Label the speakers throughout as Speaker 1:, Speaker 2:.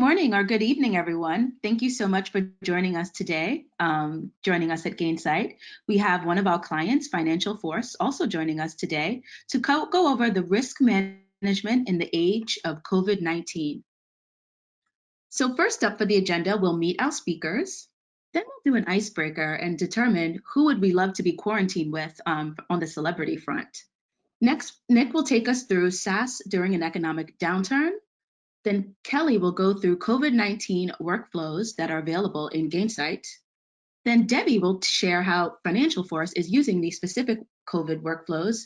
Speaker 1: morning or good evening, everyone. Thank you so much for joining us today, joining us at Gainsight. We have one of our clients, FinancialForce, also joining us today to go over the risk management in the age of COVID-19. So first up for the agenda, we'll meet our speakers. Then we'll do an icebreaker and determine who would we love to be quarantined with on the celebrity front. Next, Nick will take us through SaaS during an economic downturn. Then Kellie will go through COVID-19 workflows that are available in Gainsight. Then Debbie will share how FinancialForce is using these specific COVID workflows.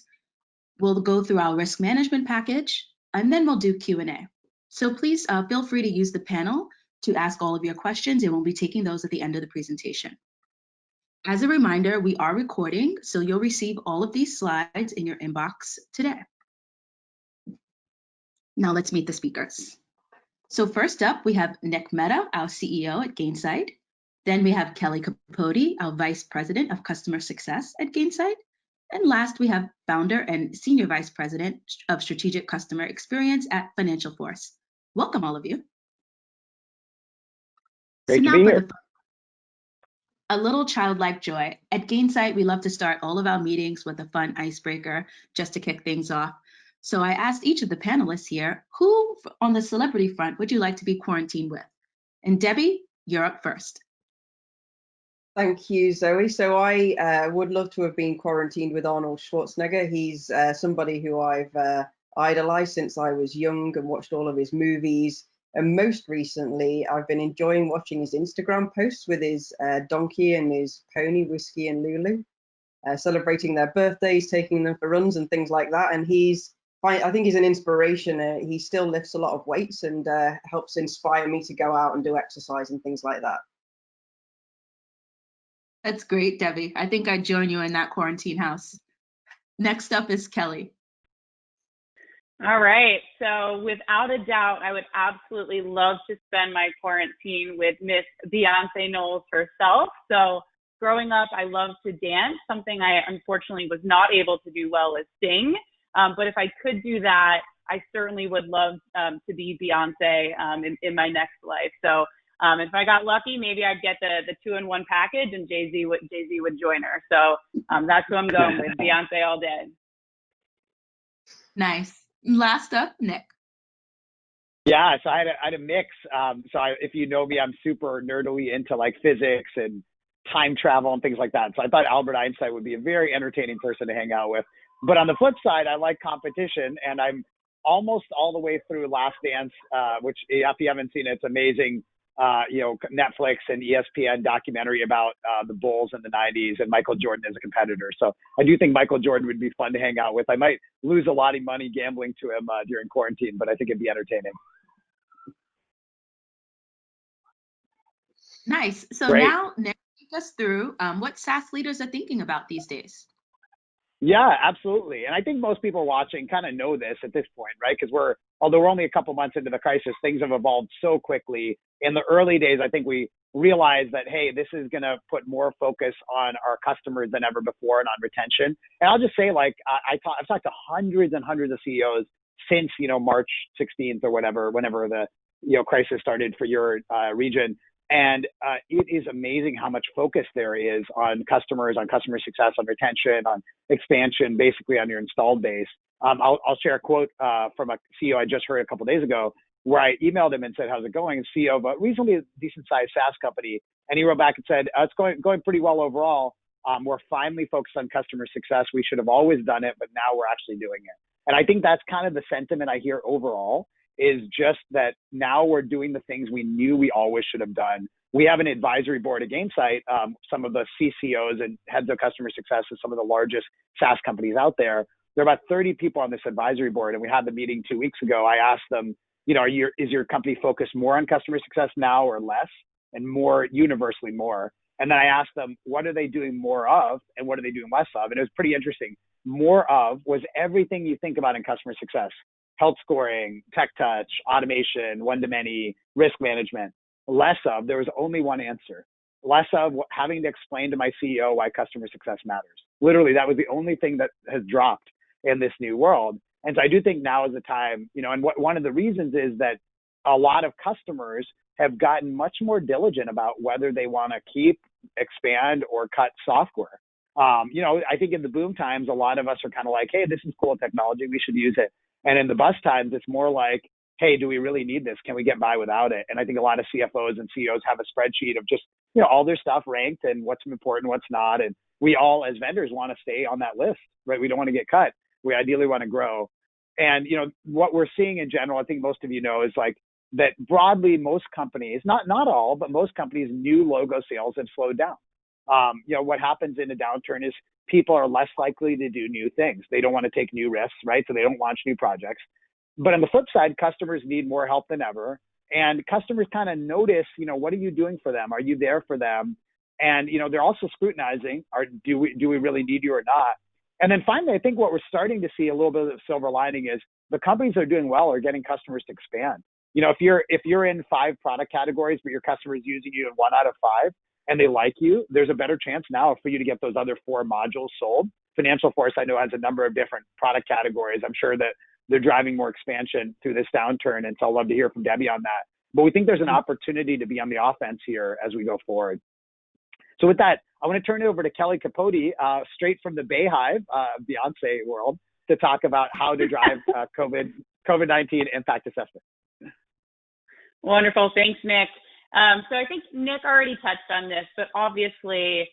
Speaker 1: We'll go through our risk management package, and then we'll do Q&A. So please feel free to use the panel to ask all of your questions, and we'll be taking those at the end of the presentation. As a reminder, we are recording, so you'll receive all of these slides in your inbox today. Now let's meet the speakers. So first up, we have Nick Mehta, our CEO at Gainsight. Then we have Kellie Capote, our Vice President of Customer Success at Gainsight. And last, we have Founder and Senior Vice President of Strategic Customer Experience at FinancialForce. Welcome, all of you.
Speaker 2: Great to be here.
Speaker 1: A little childlike joy. At Gainsight, we love to start all of our meetings with a fun icebreaker just to kick things off. So I asked each of the panelists here, who on the celebrity front would you like to be quarantined with? And Debbie, you're up first.
Speaker 3: Thank you, Zoe. So I would love to have been quarantined with Arnold Schwarzenegger. He's somebody who I've idolized since I was young and watched all of his movies. And most recently, I've been enjoying watching his Instagram posts with his donkey and his pony, Whiskey and Lulu, celebrating their birthdays, taking them for runs and things like that. And I think he's an inspiration. He still lifts a lot of weights and helps inspire me to go out and do exercise and things like that.
Speaker 1: That's great, Debbie. I think I'd join you in that quarantine house. Next up is Kellie.
Speaker 4: All right. So without a doubt, I would absolutely love to spend my quarantine with Miss Beyonce Knowles herself. So growing up, I loved to dance, something I unfortunately was not able to do well as sing. But if I could do that, I certainly would love to be Beyonce in my next life. So if I got lucky, maybe I'd get the 2-in-1 package, and Jay-Z would join her. So that's who I'm going with, Beyonce all day.
Speaker 1: Nice. Last up, Nick.
Speaker 2: Yeah, so I had a mix. If you know me, I'm super nerdily into like physics and time travel and things like that. So I thought Albert Einstein would be a very entertaining person to hang out with. But on the flip side, I like competition, and I'm almost all the way through Last Dance, which if you haven't seen it, it's amazing. Netflix and ESPN documentary about the Bulls in the 90s and Michael Jordan as a competitor. So I do think Michael Jordan would be fun to hang out with. I might lose a lot of money gambling to him during quarantine, but I think it'd be entertaining.
Speaker 1: Nice. So
Speaker 2: Great.
Speaker 1: Now, Nick, take us through what SaaS leaders are thinking about these days.
Speaker 2: Yeah, absolutely. And I think most people watching kind of know this at this point, right? Because although we're only a couple months into the crisis, things have evolved so quickly. In the early days, I think we realized that, hey, this is going to put more focus on our customers than ever before and on retention. And I'll just say, like, I've talked to hundreds and hundreds of CEOs since, March 16th or whenever the, crisis started for your region. And it is amazing how much focus there is on customers, on customer success, on retention, on expansion, basically on your installed base. I'll share a quote from a CEO I just heard a couple of days ago, where I emailed him and said, how's it going? And CEO of a reasonably decent-sized SaaS company. And he wrote back and said, it's going pretty well overall. We're finally focused on customer success. We should have always done it, but now we're actually doing it. And I think that's kind of the sentiment I hear overall, is just that now we're doing the things we knew we always should have done. We have an advisory board at Gainsight, some of the CCOs and heads of customer success of some of the largest SaaS companies out there. There are about 30 people on this advisory board, and we had the meeting 2 weeks ago. I asked them, is your company focused more on customer success now or less? And more universally more. And then I asked them, what are they doing more of and what are they doing less of? And it was pretty interesting. More of was everything you think about in customer success: health scoring, tech touch, automation, one-to-many, risk management. Less of, there was only one answer. Less of having to explain to my CEO why customer success matters. Literally, that was the only thing that has dropped in this new world. And so I do think now is the time, and one of the reasons is that a lot of customers have gotten much more diligent about whether they want to keep, expand, or cut software. I think in the boom times, a lot of us are kind of like, hey, this is cool technology, we should use it. And in the bust times, it's more like, hey, do we really need this? Can we get by without it? And I think a lot of CFOs and CEOs have a spreadsheet of just, all their stuff ranked and what's important, what's not. And we all, as vendors, want to stay on that list, right? We don't want to get cut. We ideally want to grow. And, what we're seeing in general, I think most of you know, is like that broadly, most companies, not all, but most companies, new logo sales have slowed down. What happens in a downturn is people are less likely to do new things. They don't want to take new risks, right? So they don't launch new projects. But on the flip side, customers need more help than ever. And customers kind of notice, what are you doing for them? Are you there for them? And, they're also scrutinizing, do we really need you or not? And then finally, I think what we're starting to see a little bit of silver lining is the companies that are doing well are getting customers to expand. If you're in 5 product categories, but your customer is using you in 1 out of 5 and they like you, there's a better chance now for you to get those other 4 modules sold. FinancialForce, I know, has a number of different product categories. I'm sure that they're driving more expansion through this downturn. And so I'd love to hear from Debbie on that. But we think there's an opportunity to be on the offense here as we go forward. So with that, I want to turn it over to Kellie Capote, straight from the Bay Hive, Beyonce world, to talk about how to drive COVID-19 impact assessment.
Speaker 4: Wonderful. Thanks, Nick. So I think Nick already touched on this, but obviously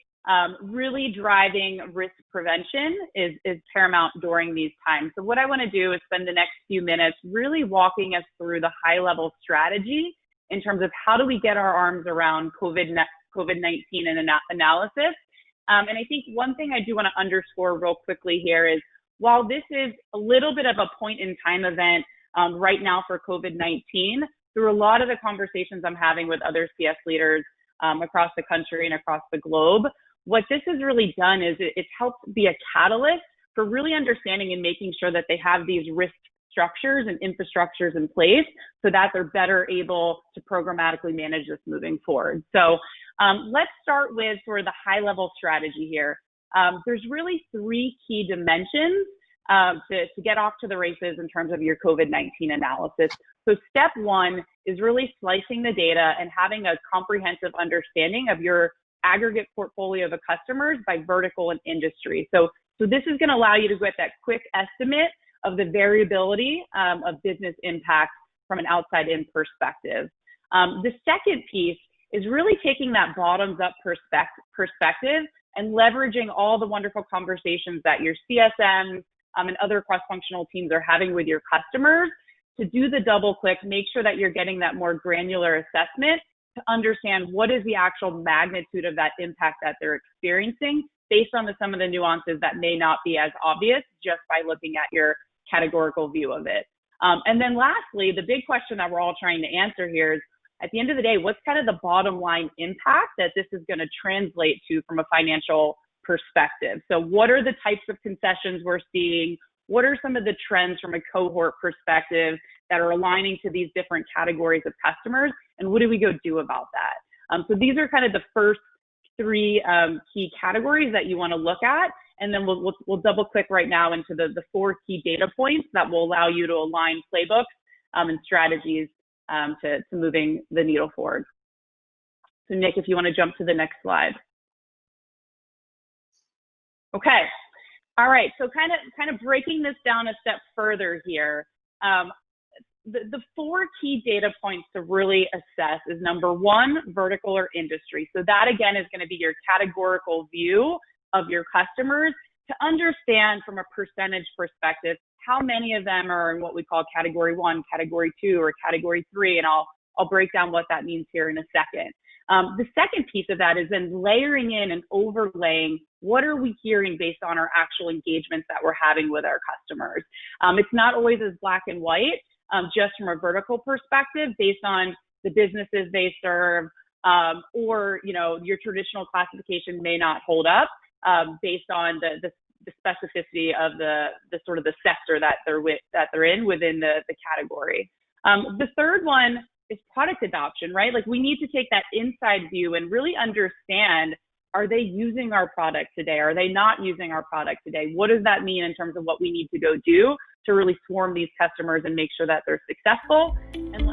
Speaker 4: really driving risk prevention is paramount during these times. So what I want to do is spend the next few minutes really walking us through the high-level strategy in terms of how do we get our arms around COVID-19 and analysis. And I think one thing I do want to underscore real quickly here is while this is a little bit of a point-in-time event right now for COVID-19, through a lot of the conversations I'm having with other CS leaders across the country and across the globe, what this has really done is it's helped be a catalyst for really understanding and making sure that they have these risk structures and infrastructures in place so that they're better able to programmatically manage this moving forward. So let's start with sort of the high-level strategy here. There's really 3 key dimensions to get off to the races in terms of your COVID-19 analysis. So step 1 is really slicing the data and having a comprehensive understanding of your aggregate portfolio of customers by vertical and industry. So this is going to allow you to get that quick estimate of the variability of business impact from an outside-in perspective. The second piece is really taking that bottoms-up perspective and leveraging all the wonderful conversations that your CSMs and other cross-functional teams are having with your customers to do the double click, make sure that you're getting that more granular assessment to understand what is the actual magnitude of that impact that they're experiencing based on some of the nuances that may not be as obvious just by looking at your categorical view of it. And then lastly, the big question that we're all trying to answer here is, at the end of the day, what's kind of the bottom line impact that this is going to translate to from a financial perspective? So what are the types of concessions we're seeing? What are some of the trends from a cohort perspective that are aligning to these different categories of customers? And what do we go do about that? So these are kind of the first 3 key categories that you want to look at. And then we'll double click right now into the 4 key data points that will allow you to align playbooks and strategies to moving the needle forward. So Nick, if you want to jump to the next slide. Okay. All right. So kind of breaking this down a step further here. The 4 key data points to really assess is number 1, vertical or industry. So that again is going to be your categorical view of your customers to understand from a percentage perspective how many of them are in what we call category 1, category 2, or category 3, and I'll break down what that means here in a second. The second piece of that is then layering in and overlaying what are we hearing based on our actual engagements that we're having with our customers. It's not always as black and white, just from a vertical perspective based on the businesses they serve, or your traditional classification may not hold up based on the specificity of the sort of the sector that they're in within the category. The third one is product adoption, right? Like we need to take that inside view and really understand, are they using our product today? Are they not using our product today? What does that mean in terms of what we need to go do to really swarm these customers and make sure that they're successful? And